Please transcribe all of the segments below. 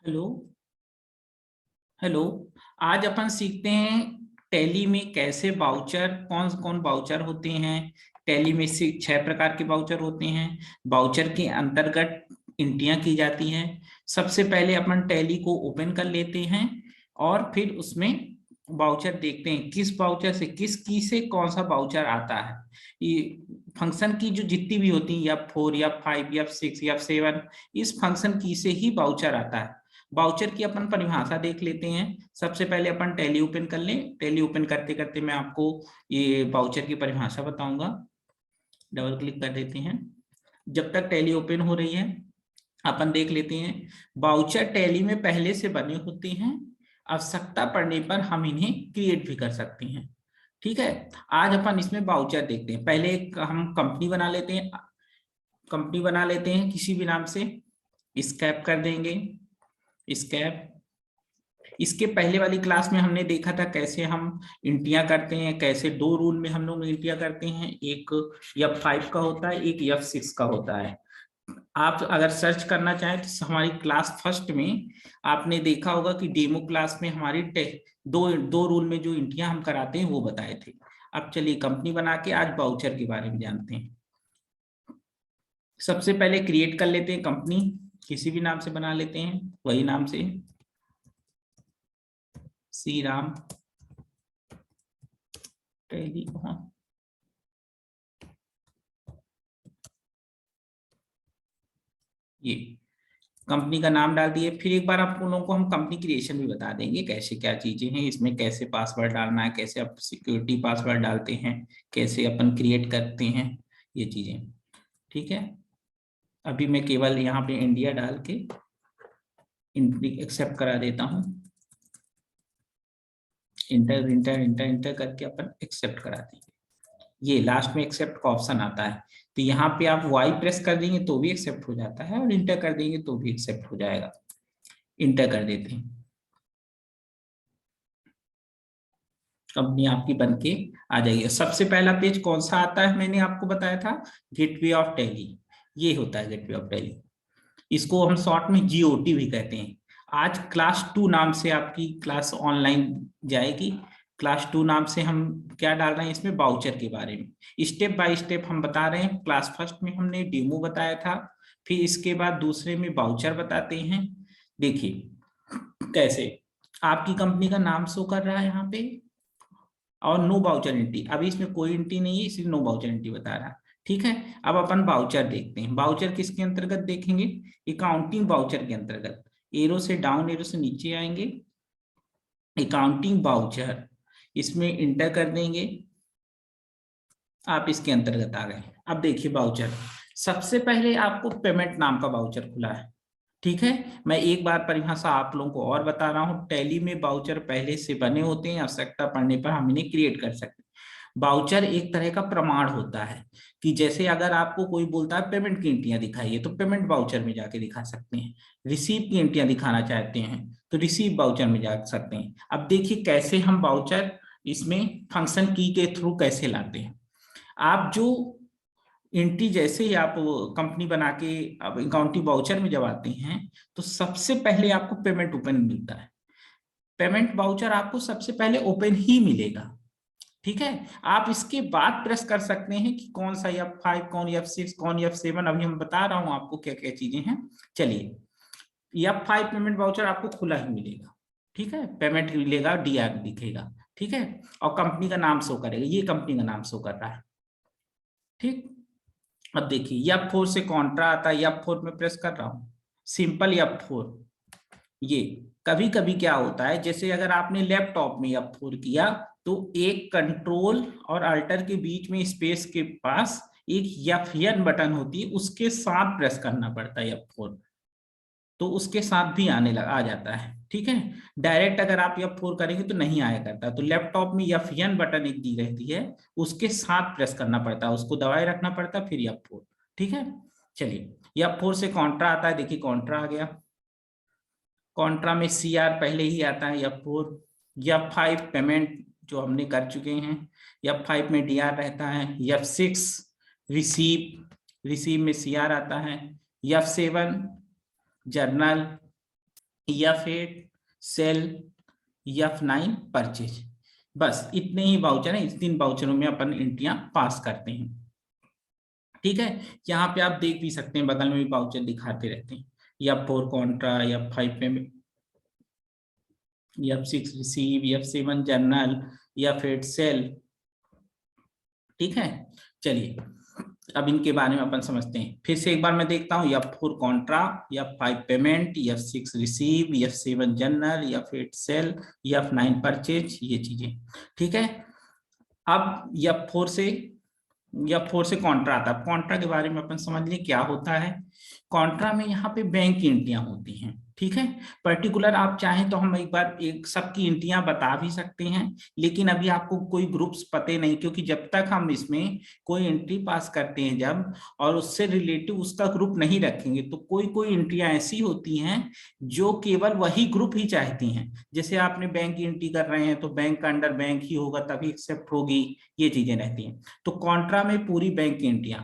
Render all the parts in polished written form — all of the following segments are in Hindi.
हेलो। हेलो। आज अपन सीखते हैं टैली में कैसे बाउचर, कौन कौन बाउचर होते हैं। टैली में से 6 प्रकार के बाउचर होते हैं। बाउचर के अंतर्गत एंट्रियां की जाती हैं। सबसे पहले अपन टैली को ओपन कर लेते हैं और फिर उसमें बाउचर देखते हैं किस बाउचर से किस की से कौन सा बाउचर आता है। ये फंक्शन की जो जितनी भी होती है, F4 F5 F6 F7, इस फंक्शन की से ही बाउचर आता है। बाउचर की अपन परिभाषा देख लेते हैं। सबसे पहले अपन टैली ओपन कर लें। टैली ओपन करते करते मैं आपको ये बाउचर की परिभाषा बताऊंगा। डबल क्लिक कर देते हैं। जब तक टैली ओपन हो रही है अपन देख लेते हैं। बाउचर टैली में पहले से बने होते हैं। आवश्यकता पड़ने पर हम इन्हें क्रिएट भी कर सकते हैं। ठीक है। आज अपन इसमें बाउचर देखते हैं। पहले एक हम कंपनी बना लेते हैं। कंपनी बना लेते हैं किसी भी नाम से। स्कैप कर देंगे। स्कैप। इसके पहले वाली क्लास में हमने देखा था कैसे हम इंटियां करते हैं, कैसे दो रूल में हम लोग इंटियां करते हैं। एक F5 का होता है, एक F6 का होता है। आप अगर सर्च करना चाहें तो हमारी क्लास फर्स्ट में आपने देखा होगा कि डेमो क्लास में हमारी दो दो रूल में जो इंटियां हम कराते हैं वो बताए थे। अब चलिए कंपनी बना के आज बाउचर के बारे में जानते हैं। सबसे पहले क्रिएट कर लेते हैं कंपनी। किसी भी नाम से बना लेते हैं, वही नाम से श्री राम टैली। ये कंपनी का नाम डाल दिए। फिर एक बार आप लोगों को हम कंपनी क्रिएशन भी बता देंगे कैसे क्या चीजें हैं इसमें, कैसे पासवर्ड डालना है, कैसे आप सिक्योरिटी पासवर्ड डालते हैं, कैसे अपन क्रिएट करते हैं ये चीजें। ठीक है। अभी मैं केवल यहाँ पे इंडिया डाल के एक्सेप्ट करा देता हूँ। इंटर इंटर इंटर इंटर करके अपन एक्सेप्ट करा देंगे। ये लास्ट में एक्सेप्ट का ऑप्शन आता है, तो यहाँ पे आप वाई प्रेस कर देंगे तो भी एक्सेप्ट हो जाता है और इंटर कर देंगे तो भी एक्सेप्ट हो जाएगा। इंटर कर देते हैं। कंपनी आपकी बनके आ जाएगी। सबसे पहला पेज कौन सा आता है मैंने आपको बताया था, गेटवे ऑफ टैली। ये होता है गेटवे ऑफ टैली। इसको हम शॉर्ट में जीओटी भी कहते हैं। आज क्लास 2 नाम से आपकी क्लास ऑनलाइन जाएगी। क्लास 2 नाम से हम क्या डाल रहे हैं इसमें, बाउचर के बारे में स्टेप बाय स्टेप हम बता रहे हैं। क्लास फर्स्ट में हमने डेमो बताया था, फिर इसके बाद दूसरे में बाउचर बताते हैं। देखिए कैसे आपकी कंपनी का नाम शो कर रहा है यहाँ पे और नो बाउचर एंट्री। अभी इसमें कोई एंट्री नहीं है इसलिए नो बाउचर एंट्री बता रहा है। ठीक है। अब अपन बाउचर देखते हैं। बाउचर किसके अंतर्गत देखेंगे, अकाउंटिंग बाउचर के अंतर्गत। एरो से डाउन, एरो से नीचे आएंगे। अकाउंटिंग बाउचर इसमें इंटर कर देंगे। आप इसके अंतर्गत आ गए। अब देखिए बाउचर, सबसे पहले आपको पेमेंट नाम का बाउचर खुला है। ठीक है। मैं एक बार परिभाषा आप लोगों को और बता रहा हूं। टैली में बाउचर पहले से बने होते हैं, आवश्यकता पड़ने पर हम इन्हें क्रिएट कर सकते हैं। बाउचर एक तरह का प्रमाण होता है कि जैसे अगर आपको कोई बोलता है पेमेंट की एंट्रियां दिखाइए तो पेमेंट बाउचर में जाके दिखा सकते हैं। रिसीव की एंट्रियां दिखाना चाहते हैं तो रिसीव बाउचर में जा सकते हैं। अब देखिए कैसे हम बाउचर इसमें फंक्शन की के थ्रू कैसे लाते हैं। आप जो एंट्री जैसे ही आप कंपनी बना के अब अकाउंटिंग बाउचर में जब आते हैं तो सबसे पहले आपको पेमेंट ओपन मिलता है। पेमेंट बाउचर आपको सबसे पहले ओपन ही मिलेगा। ठीक है। आप इसके बाद प्रेस कर सकते हैं कि कौन सा F5, कौन F6, कौन F7। अभी हम बता रहा हूं आपको क्या क्या चीजें हैं। चलिए F5 पेमेंट बाउचर आपको खुला ही मिलेगा। ठीक है। पेमेंट मिलेगा, डीआर दिखेगा। ठीक है। और कंपनी का नाम शो करेगा, ये कंपनी का नाम शो कर रहा है। ठीक। अब देखिए F4 से कॉन्ट्रा आता है। F4 में प्रेस कर रहा हूं, सिंपल F4। ये कभी कभी क्या होता है, जैसे अगर आपने लैपटॉप में F4 किया तो एक कंट्रोल और अल्टर के बीच में स्पेस के पास एक F1 बटन होती है, उसके साथ प्रेस करना पड़ता है F4, तो उसके साथ भी आ जाता है। ठीक है। डायरेक्ट अगर आप F4 करेंगे तो नहीं आया करता, तो लैपटॉप में F1 बटन एक दी रहती है, उसके साथ प्रेस करना पड़ता है, उसको दबाए रखना पड़ता है फिर F4। ठीक है। चलिए F4 से कॉन्ट्रा आता है। देखिए कॉन्ट्रा आ गया। कॉन्ट्रा में CR पहले ही आता है। F4 F5 पेमेंट जो हमने कर चुके हैं। F5 में DR रहता है। F6 रिसीव, रिसीव में CR आता है। F7 journal, F8 sale, F9 purchase. बस इतने ही वाउचर हैं, इस 3 वाउचरों में अपन एंट्रियां पास करते हैं। ठीक है, यहाँ पे आप देख भी सकते हैं, बगल में भी वाउचर दिखाते रहते हैं। F4 contra, F5 payment, F6 receive, F7 general, F8 sale. ठीक है, चलिए अब इनके बारे में अपन समझते हैं। फिर से एक बार मैं देखता हूँ, F4 contra, F5 payment, F6 receive, F7 general, F8 sale, F9 purchase, ये चीजें। ठीक है, अब F4 से कॉन्ट्रा आता है। कॉन्ट्रा के बारे में अपन समझ लें क्या होता है। कॉन्ट्रा में यहाँ पे बैंक की एंट्रियां होती हैं। ठीक है, पर्टिकुलर आप चाहें तो हम एक बार एक सबकी एंट्रियां बता भी सकते हैं, लेकिन अभी आपको कोई ग्रुप्स पते नहीं, क्योंकि जब तक हम इसमें कोई एंट्री पास करते हैं जब, और उससे रिलेटिव उसका ग्रुप नहीं रखेंगे, तो कोई कोई एंट्रियां ऐसी होती हैं जो केवल वही ग्रुप ही चाहती हैं। जैसे आपने बैंक की एंट्री कर रहे हैं तो बैंक का अंडर बैंक ही होगा तभी एक्सेप्ट होगी, ये चीजें रहती हैं। तो कॉन्ट्रा में पूरी बैंक की एंट्रियां,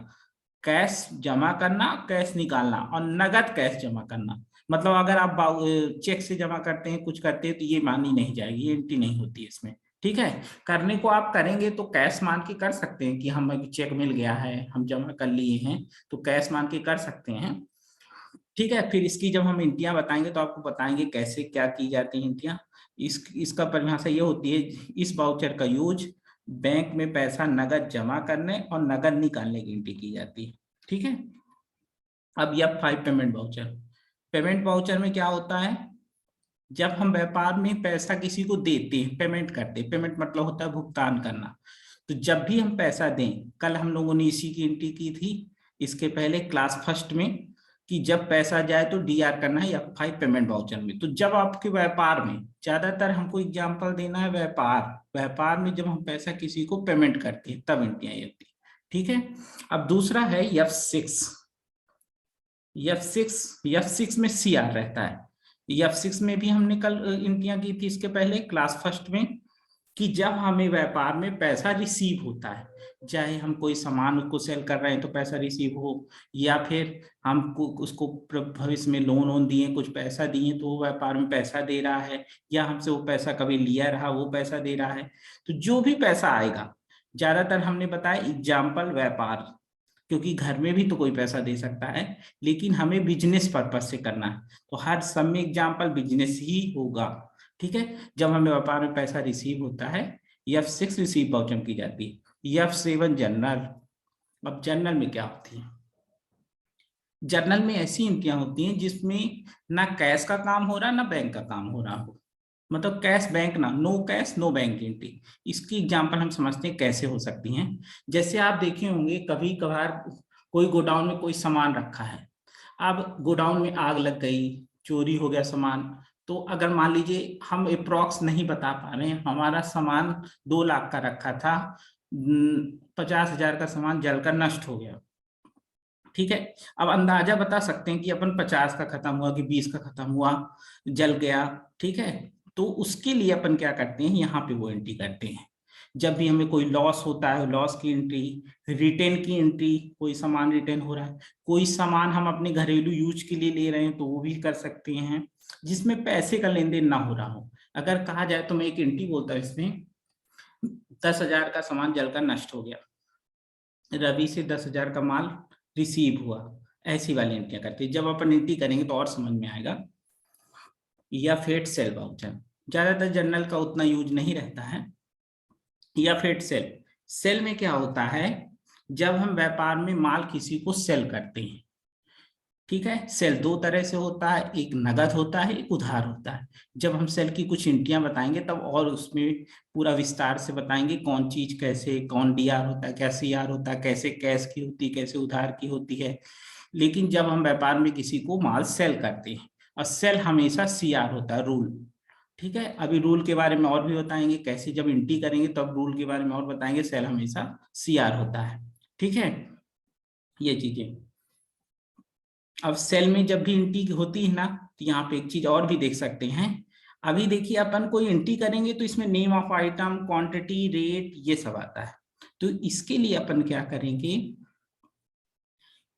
कैश जमा करना, कैश निकालना और नगद कैश जमा करना। मतलब अगर आप चेक से जमा करते हैं, कुछ करते हैं, तो ये मानी नहीं जाएगी, ये एंट्री नहीं होती है इसमें। ठीक है, करने को आप करेंगे तो कैश मान के कर सकते हैं कि हम अभी चेक मिल गया है, हम जमा कर लिए हैं, तो कैश मान के कर सकते हैं। ठीक है, फिर इसकी जब हम एंट्रियां बताएंगे तो आपको बताएंगे कैसे क्या की जाती है एंट्रियां। इसका परिभाषा ये होती है, इस वाउचर का यूज बैंक में पैसा नगद जमा करने और नगद निकालने की एंट्री की जाती है। ठीक है, अब F5 payment voucher. Payment voucher में क्या होता है, जब हम व्यापार में पैसा किसी को देते हैं, पेमेंट करते हैं, पेमेंट मतलब होता है भुगतान करना। तो जब भी हम पैसा दें, कल हम लोगों ने इसी की एंट्री की थी इसके पहले क्लास फर्स्ट में, कि जब पैसा जाए तो DR करना है F5 पेमेंट वाउचर में। तो जब आपके व्यापार में, ज्यादातर हमको एग्जांपल देना है, व्यापार में जब हम पैसा किसी को पेमेंट करते हैं तब एंट्रियां आती है। ठीक है, अब दूसरा है F6। F6 में CR रहता है। F6 में भी हमने कल एंट्रियां की थी इसके पहले क्लास फर्स्ट में, कि जब हमें व्यापार में पैसा रिसीव होता है, चाहे हम कोई सामान उसको सेल कर रहे हैं तो पैसा रिसीव हो, या फिर हम उसको भविष्य में लोन वोन दिए, कुछ पैसा दिए तो वो व्यापार में पैसा दे रहा है, या हमसे वो पैसा कभी लिया रहा वो पैसा दे रहा है, तो जो भी पैसा आएगा, ज्यादातर हमने बताया एग्जाम्पल व्यापार, क्योंकि घर में भी तो कोई पैसा दे सकता है, लेकिन हमें बिजनेस पर्पज से करना है, तो हर सब में एग्जाम्पल बिजनेस ही होगा। ठीक है, जब हमें व्यापार में पैसा रिसीव होता है, F6 रिसीव वाउचर की जाती है। F7 general. अब जनरल में क्या होती है, जनरल में ऐसी एंट्रियां होती हैं जिसमें ना कैश का काम हो रहा ना बैंक का काम हो रहा हो, मतलब कैश बैंक ना, no cash no bank entry. इसकी एग्जांपल हम समझते हैं कैसे हो सकती हैं। जैसे आप देखे होंगे कभी कभार कोई गोडाउन में कोई सामान रखा है, अब गोडाउन में आग लग गई, चोरी हो गया सामान, तो अगर मान लीजिए हम अप्रॉक्स नहीं बता पा रहे हैं, हमारा सामान 2 लाख का रखा था, 50,000 का सामान जलकर नष्ट हो गया। ठीक है, अब अंदाजा बता सकते हैं कि अपन 50 का खत्म हुआ कि 20 का खत्म हुआ, जल गया। ठीक है, तो उसके लिए अपन क्या करते हैं, यहाँ पे वो एंट्री करते हैं। जब भी हमें कोई लॉस होता है, लॉस की एंट्री, रिटेन की एंट्री, कोई सामान रिटेन हो रहा है, कोई सामान हम अपने घरेलू यूज के लिए ले रहे हैं तो वो भी कर सकते हैं, जिसमें पैसे का लेन देन ना हो रहा हो। अगर कहा जाए तो मैं एक एंट्री बोलता हूँ इसमें, 10,000 का सामान जलकर नष्ट हो गया, रवि से 10,000 का माल रिसीव हुआ, ऐसी वाली एंट्रियां करते हैं। जब अपन एंट्री करेंगे तो और समझ में आएगा। या फेट सेल वाउचर, ज्यादातर जनरल का उतना यूज नहीं रहता है। या फेट सेल में क्या होता है, जब हम व्यापार में माल किसी को सेल करते हैं। ठीक है, सेल 2 तरह से होता है, एक नगद होता है, एक उधार होता है। जब हम सेल की कुछ एंट्रियां बताएंगे तब और उसमें पूरा विस्तार से बताएंगे कौन चीज कैसे, कौन DR होता है, क्या CR होता है, कैसे कैश की होती है, कैसे उधार की होती है। लेकिन जब हम व्यापार में किसी को माल सेल करते हैं, और सेल हमेशा CR होता है, रूल। ठीक है, अभी रूल के बारे में और भी बताएंगे, कैसे जब एंट्री करेंगे तब रूल के बारे में और बताएंगे, सेल हमेशा CR होता है। ठीक है, ये चीजें। अब सेल में जब भी एंट्री होती है ना, तो यहाँ पे एक चीज और भी देख सकते हैं। अभी देखिए अपन कोई एंट्री करेंगे तो इसमें name of item, quantity, rate, ये सब आता है। तो इसके लिए अपन क्या करेंगे,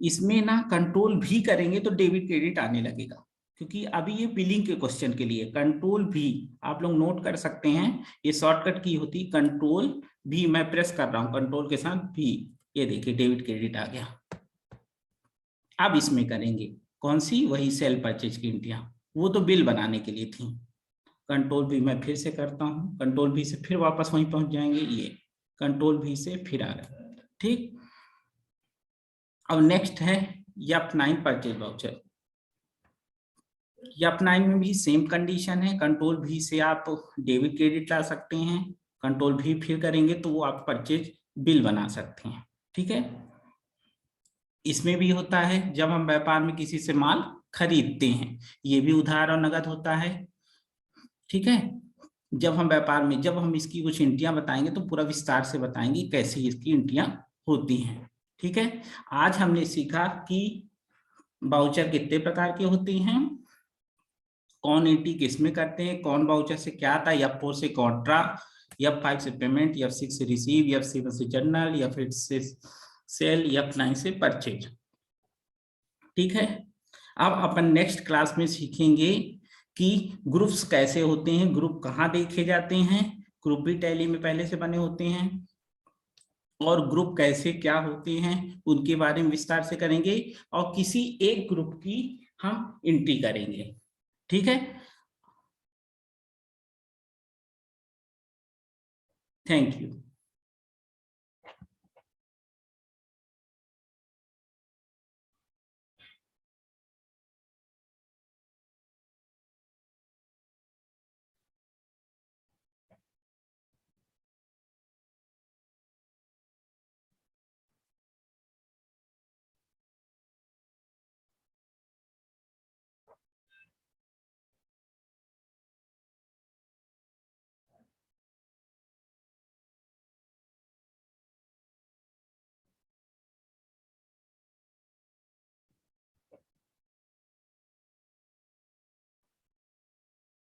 इसमें ना कंट्रोल भी करेंगे तो डेबिट क्रेडिट आने लगेगा। क्योंकि अभी ये बिलिंग के क्वेश्चन के लिए कंट्रोल भी आप लोग नोट कर सकते हैं, ये शॉर्टकट की होती, कंट्रोल भी मैं प्रेस कर रहा हूं, कंट्रोल के साथ भी, ये देखिए डेबिट क्रेडिट आ गया। अब इसमें करेंगे कौन सी, वही सेल परचेज की एंट्रियां, वो तो बिल बनाने के लिए थी। कंट्रोल भी मैं फिर से करता हूँ, कंट्रोल भी से फिर वापस वहीं पहुंच जाएंगे, ये कंट्रोल भी से फिर आ गया। ठीक, अब नेक्स्ट है F9 परचेज वाउचर। F9 में भी सेम कंडीशन है, कंट्रोल भी से आप डेबिट क्रेडिट ला सकते हैं, कंट्रोल भी फिर करेंगे तो वो आप परचेज बिल बना सकते हैं। ठीक है, इसमें भी होता है जब हम व्यापार में किसी से माल खरीदते हैं, ये भी उधार और नगद होता है। ठीक है, जब हम व्यापार में, जब हम इसकी कुछ एंट्रियां बताएंगे तो पूरा विस्तार से बताएंगे कैसे इसकी एंट्रियां होती हैं। ठीक है, आज हमने सीखा कि वाउचर कितने प्रकार के होते हैं, कौन एंट्री किसमें करते हैं, कौन वाउचर से क्या आता है, F4 से कॉन्ट्रा, F5 से पेमेंट, F6 से रिसीव, F7 से जर्नल, F8 से सेल, F9 से परचेज। ठीक है, अब अपन नेक्स्ट क्लास में सीखेंगे कि ग्रुप्स कैसे होते हैं, ग्रुप कहाँ देखे जाते हैं, ग्रुप भी टैली में पहले से बने होते हैं, और ग्रुप कैसे क्या होते हैं उनके बारे में विस्तार से करेंगे, और किसी एक ग्रुप की हम एंट्री करेंगे। ठीक है, थैंक यू।